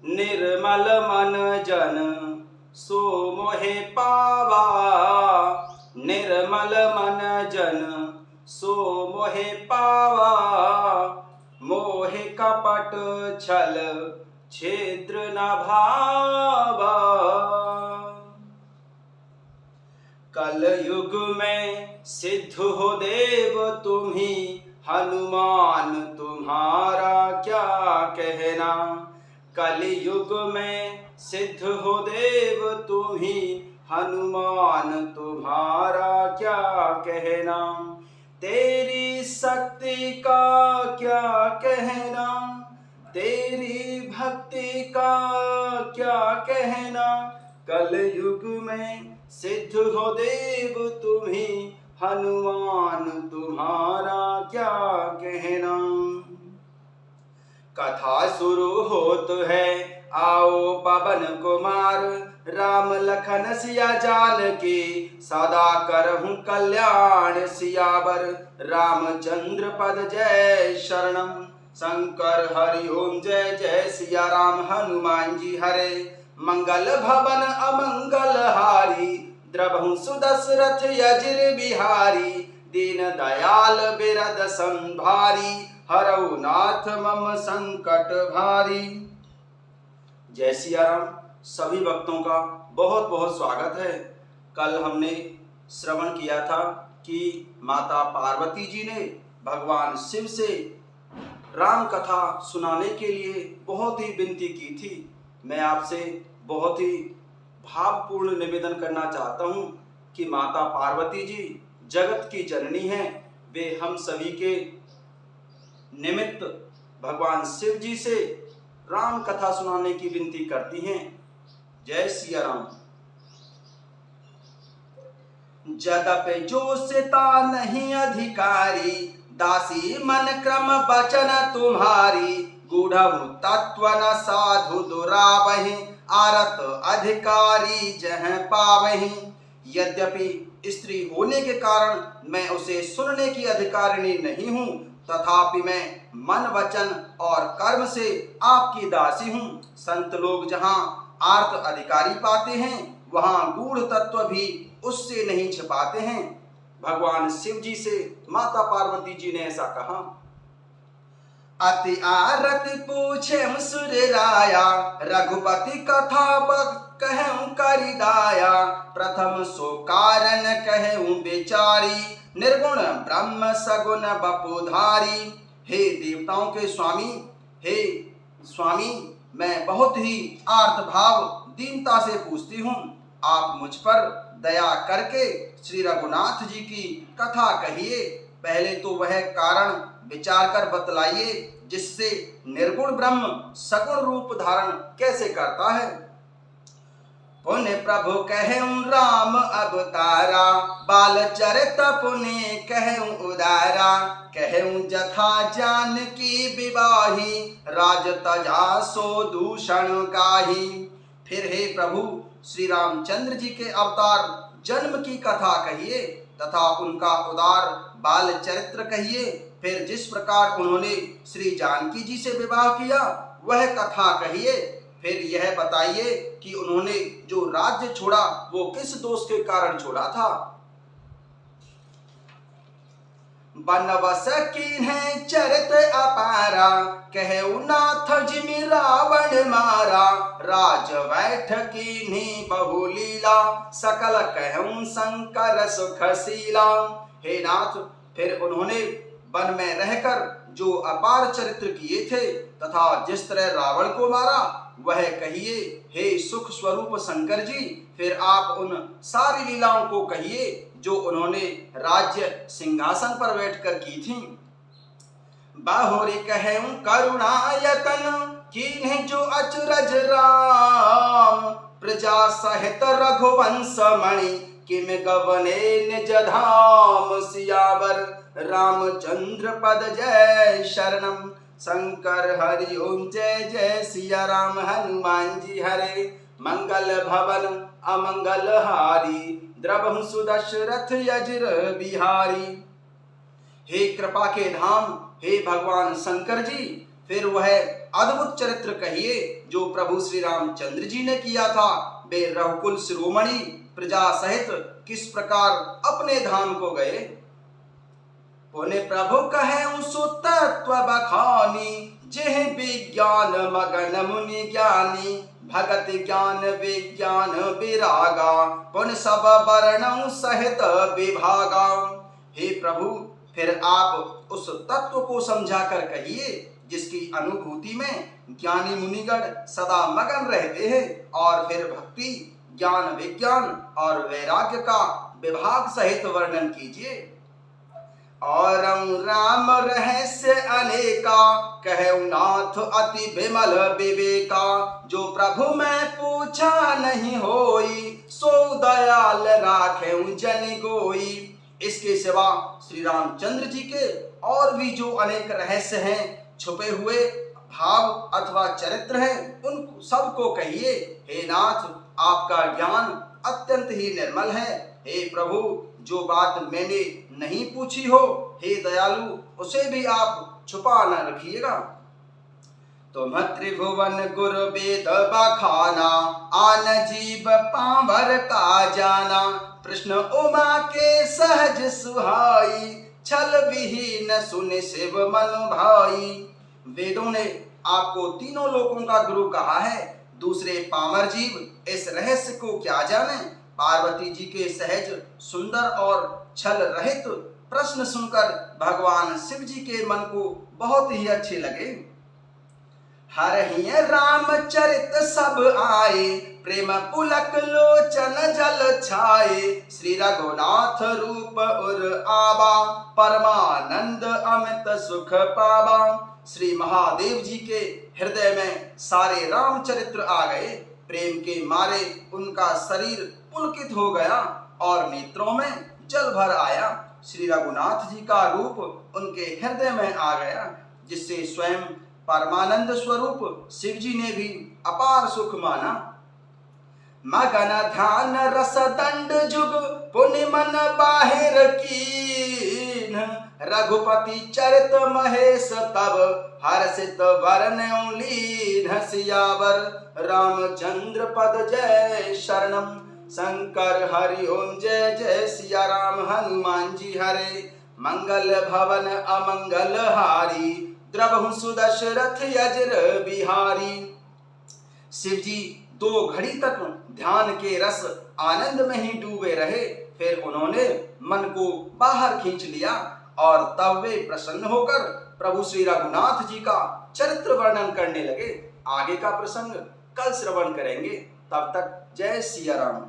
निर्मल मन जन सो मोहे पावा। निर्मल मन जन सो मोहे पावा। मोहे कपट छल छिद्र न भावा। कल युग में सिद्ध हो देव तुम्ही, हनुमान तुम्हारा क्या कहना। कलयुग में सिद्ध हो देव तुम्ही, हनुमान तुम्हारा क्या कहना। तेरी शक्ति का क्या कहना, तेरी भक्ति का क्या कहना। कलयुग में सिद्ध हो देव तुम्ही, हनुमान तुम्हारा क्या कहना। कथा शुरू होत है आओ पवन कुमार, राम लखन सिया जानकी सदा करहूं कल्याण। सियावर रामचंद्र पद जय शरणम। शंकर हरि ओम जय जय सिया राम हनुमान जी हरे। मंगल भवन अमंगल हारी, द्रवहु सुदशरथ यजिर बिहारी। दीन दयाल बिरद संभारी, हरऊ नाथ मम संकट भारी। जय सिया राम। सभी भक्तों का बहुत बहुत स्वागत है। कल हमने श्रवण किया था कि माता पार्वती जी ने भगवान शिव से राम कथा सुनाने के लिए बहुत ही विनती की थी। मैं आपसे बहुत ही भावपूर्ण निवेदन करना चाहता हूँ कि माता पार्वती जी जगत की जननी हैं। वे हम सभी के निमित्त भगवान शिव जी से राम कथा सुनाने की विनती करती हैं। जय सिया राम। जदपि जोशिता नहीं अधिकारी, दासी मन क्रम बचन तुम्हारी। गूढ़हु तत्व न साधु दुरावहि, आरत अधिकारी जह पावहि। यद्यपि स्त्री होने के कारण मैं उसे सुनने की अधिकारिणी नहीं हूँ, तथापि मैं मन वचन और कर्म से आपकी दासी हूँ। संत लोग जहाँ आर्त अधिकारी पाते हैं, वहाँ गूढ़ तत्व भी उससे नहीं छिपाते हैं। भगवान शिव जी से माता पार्वती जी ने ऐसा कहा। अति आरति पूछे सुर राया, रघुपति कथा कहूँ करिदाया। प्रथम सो कारण कहूँ बेचारी, निर्गुण ब्रह्म सगुण बपुधारी। हे देवताओं के स्वामी, हे स्वामी, मैं बहुत ही आर्त भाव दीनता से पूछती हूँ। आप मुझ पर दया करके श्री रघुनाथ जी की कथा कहिए। पहले तो वह कारण विचार कर बतलाइए जिससे निर्गुण ब्रह्म सगुण रूप धारण कैसे करता है। पुण्य प्रभु कहूँ राम अवतारा, बाल चरित पुण्य कहूँ उदारा। कहूँ जथा जानकी विवाही, राज तजा सो दूषण गाही। फिर हे प्रभु श्री रामचंद्र जी के अवतार जन्म की कथा कहिए तथा उनका उदार बाल चरित्र कहिए। फिर जिस प्रकार उन्होंने श्री जानकी जी से विवाह किया वह कथा कहिए। फिर यह बताइए कि उन्होंने जो राज्य छोड़ा वो किस दोष के कारण छोड़ा था। बनवस कीन्हे चरित अपारा, कहु नाथ जिमि रावण मारा। राज बैठ कीन्ही बहुलीला, सकल कहूँ शंकर सुखशीला। हे नाथ, फिर उन्होंने वन में रहकर जो अपार चरित्र किए थे तथा जिस तरह रावण को मारा वह कहिए। हे सुख स्वरूप शंकर जी, फिर आप उन सारी लीलाओं को कहिए जो उन्होंने राज्य सिंहासन पर बैठकर की थी। बाहुरी कहूँ करुणायतन, कीन्हे जो अचरज राम। प्रजा सहित रघुवंश मणि, किम गवने निज धाम। सियावर रामचंद्र पद जय शरणम। शंकर हरि ओम जय जय सिया राम हनुमान जी हरे। मंगल भवन अमंगल हारी, द्रवहु सुदशरथ यजिर बिहारी। हे कृपा के धाम, हे भगवान शंकर जी, फिर वह अद्भुत चरित्र कहिए जो प्रभु श्री रामचंद्र जी ने किया था। वे रघुकुल शिरोमणि प्रजा सहित किस प्रकार अपने धाम को गए। पुण्य प्रभु कहे सो तत्व बखानी, जेह विज्ञान मगन मुनि ज्ञानी, भगत ज्ञान विज्ञान विरागा, पुण्य सब वर्णों सहित विभागा। हे प्रभु, फिर आप उस तत्व को समझा कर कहिए जिसकी अनुभूति में ज्ञानी मुनिगण सदा मगन रहते हैं, और फिर भक्ति ज्ञान विज्ञान और वैराग्य का विभाग सहित वर्णन कीजिए। और राम रहस्य अनेका, कहु नाथ अति विमल विवेका, जो प्रभु मैं पूछा नहीं होई, सो दयाल राखे जन गोई। इसके सिवा श्री रामचंद्र जी के और भी जो अनेक रहस्य हैं, छुपे हुए भाव अथवा चरित्र हैं, उन सबको कहिए। हे नाथ, आपका ज्ञान अत्यंत ही निर्मल है। हे प्रभु, जो बात मैंने नहीं पूछी हो, हे दयालु, उसे भी आप छुपा न रखिएगा। तुम त्रिभुवन गुरु वेद बखाना, आन जीव पावर का जाना, कृष्ण उमा के सहज सुहाई, छल विहीन सुन शिव मन भाई। वेदों ने आपको तीनों लोकों का गुरु कहा है, दूसरे पामर जीव इस रहस्य को क्या जाने। पार्वती जी के सहज सुंदर और छल रहित प्रश्न सुनकर भगवान शिव जी के मन को बहुत ही अच्छे लगे। हरहि रामचरित सब आए, प्रेम पुलक लोचन जल छाए, श्री रघुनाथ रूप उर आवा, परमानंद अमित सुख पावा। श्री महादेव जी के हृदय में सारे रामचरित्र आ गए। प्रेम के मारे उनका शरीर पुलकित हो गया और नेत्रों में जल भर आया। श्री रघुनाथ जी का रूप उनके हृदय में आ गया, जिससे स्वयं परमानंद स्वरूप शिव जी ने भी अपार सुख माना। मगन ध्यान रस दंड जुग, पुण्य मन बाहिर कीन, रघुपति चरित महेश तब, हर्षित वरन लीन। सियावर रामचंद्र पद जय शरणम, शंकर हरि ओम जय जय सिया राम। हनुमान जी हरे, मंगल भवन अमंगल हारी, द्रवहु सुदशरथ यज्र बिहारी। शिव जी 2 घड़ी तक ध्यान के रस आनंद में ही डूबे रहे। फिर उन्होंने मन को बाहर खींच लिया और तब वे प्रसन्न होकर प्रभु श्री रघुनाथ जी का चरित्र वर्णन करने लगे। आगे का प्रसंग कल श्रवण करेंगे। तब तक जय सिया राम।